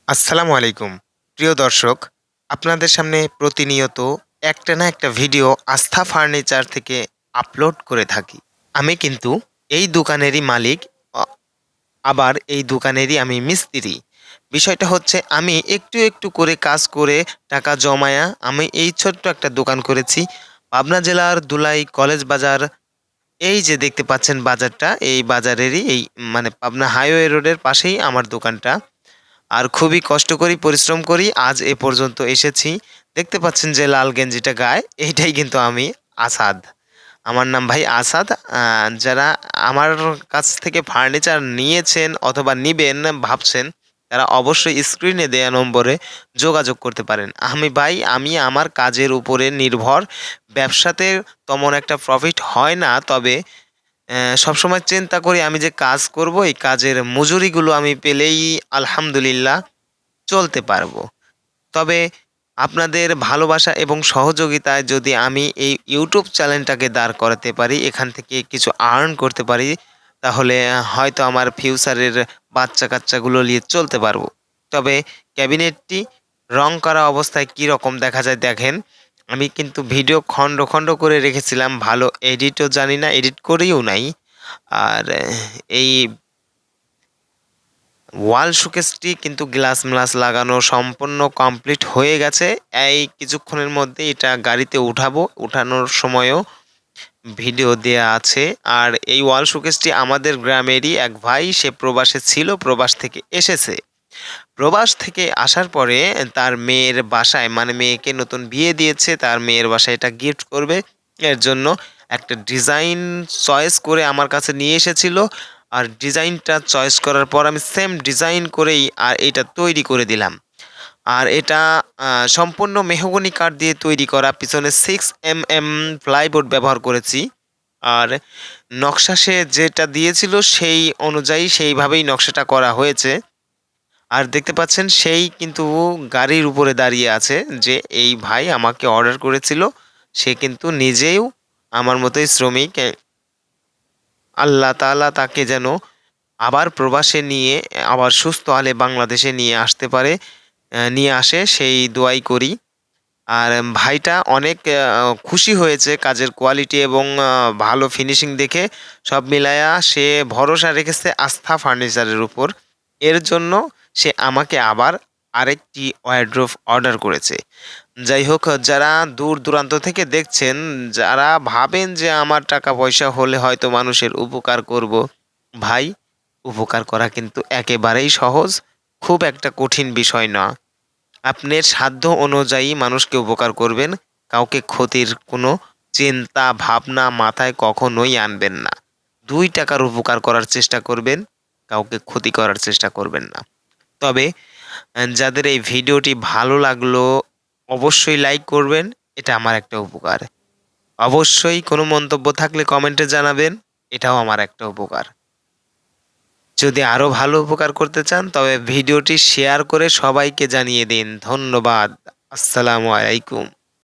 আসসালামু আলাইকুম। প্রিয় দর্শক, আপনাদের সামনে প্রতিনিয়ত একটা না একটা ভিডিও আস্থা ফার্নিচার থেকে আপলোড করে থাকি। আমি কিন্তু এই দোকানেরই মালিক, অ আবার এই দোকানেরই আমি মিস্ত্রি। বিষয়টা হচ্ছে আমি একটু করে কাজ করে টাকা জমায়া আমি এই ছোট্ট একটা দোকান করেছি। পাবনা জেলার ধুলাই কলেজ বাজার, এই যে দেখতে পাচ্ছেন বাজারটা, এই বাজারেরই মানে পাবনা হাইওয়ে রোডের পাশেই আমার দোকানটা। আর খুবই কষ্ট করি, পরিশ্রম করি আজ এ পর্যন্ত এসেছি। দেখতে পাচ্ছেন যে লাল গেঞ্জিটা গায়ে, এইটাই কিন্তু আমি আসাদ। আমার নাম ভাই আসাদ। যারা আমার কাছ থেকে ফার্নিচার নিয়েছেন অথবা নিবেন ভাবছেন, তারা অবশ্যই স্ক্রিনে দেয়া নম্বরে যোগাযোগ করতে পারেন। আমি আমার কাজের উপরে নির্ভর। ব্যবসাতে তেমন একটা প্রফিট হয় না, তবে সবসময় চিন্তা করি আমি যে কাজ করব, এই কাজের মজুরিগুলো আমি পেলেই আলহামদুলিল্লাহ চলতে পারবো। তবে আপনাদের ভালোবাসা এবং সহযোগিতায় যদি আমি এই ইউটিউব চ্যানেলটাকে দাঁড় করাতে পারি, এখান থেকে কিছু আর্ন করতে পারি, তাহলে হয়তো আমার ফিউচারের বাচ্চা-কাচ্চাগুলো নিয়ে চলতে পারবো। তবে ক্যাবিনেটটি রং করা অবস্থায় কি রকম দেখা যায় দেখেন। আমি কিন্তু ভিডিও খন্ড করে রেখেছিলাম। ভালো এডিটও জানি না, এডিট করিও নাই। আর এই ওয়াল শোকেসটি কিন্তু গ্লাস-ম্লাস লাগানো সম্পূর্ণ কমপ্লিট হয়ে গেছে। এই কিছুক্ষণের মধ্যে এটা গাড়িতে উঠাবো। উঠানোর সময়ও ভিডিও দেয়া আছে। আর এই ওয়াল শোকেসটি আমাদের গ্রামেরই এক ভাই, সে প্রবাসে ছিল, প্রবাস থেকে এসেছে। প্রবাস থেকে আসার পরে তার মেয়ের বাসায়, মানে মেয়েকে নতুন বিয়ে দিয়েছে, তার মেয়ের বাসায় এটা গিফট করবে। এর জন্য একটা ডিজাইন চয়েস করে আমার কাছে নিয়ে এসেছিল। আর ডিজাইনটা চয়েস করার পর আমি সেম ডিজাইন করেই এইটা তৈরি করে দিলাম। আর এটা সম্পূর্ণ মেহগনি কাঠ দিয়ে তৈরি করা। পিছনে 6 mm প্লাইবোর্ড ব্যবহার করেছি। আর নকশা সে যেটা দিয়েছিল সেই অনুযায়ী সেইভাবেই নকশাটা করা হয়েছে। আর দেখতে পাচ্ছেন সেই কিন্তু গাড়ির উপরে দাঁড়িয়ে আছে, যে এই ভাই আমাকে অর্ডার করেছিল। সে কিন্তু নিজেও আমার মতোই শ্রমিক। আল্লাহ তাআলা তাকে যেন আবার প্রবাসে নিয়ে আবার সুস্থ হলে বাংলাদেশে নিয়ে আসতে পারে, নিয়ে আসে সেই দোয়াই করি। আর ভাইটা অনেক খুশি হয়েছে কাজের কোয়ালিটি এবং ভালো ফিনিশিং দেখে। সব মিলায়া সে ভরসা রেখেছে আস্থা ফার্নিচারের উপর। এর জন্য সে আমাকে আবার আরেকটি ওয়ারড্রোব অর্ডার করেছে। যাই হোক, যারা দূর-দূরান্ত থেকে দেখছেন, যারা ভাবেন যে আমার টাকা পয়সা হলে হয়তো মানুষের উপকার করব, ভাই, উপকার করা কিন্তু একেবারেই সহজ। খুব একটা কঠিন বিষয় না। আপনার সাধ্য অনুযায়ী মানুষকে উপকার করবেন। কাউকে ক্ষতির কোনো চিন্তা ভাবনা মাথায় কখনোই আনবেন না। ২ টাকার উপকার করার চেষ্টা করবেন, কাউকে ক্ষতি করার চেষ্টা করবেন না। তবে যাদের এই ভিডিওটি ভালো লাগলো অবশ্যই লাইক করবেন। এটা আমার একটা উপকার। অবশ্যই কোনো মন্তব্য থাকলে কমেন্টে জানাবেন। এটাও আমার একটা উপকার। যদি আরো ভালো উপকার করতে চান তবে ভিডিওটি শেয়ার করে সবাইকে জানিয়ে দিন। ধন্যবাদ। আসসালামু আলাইকুম।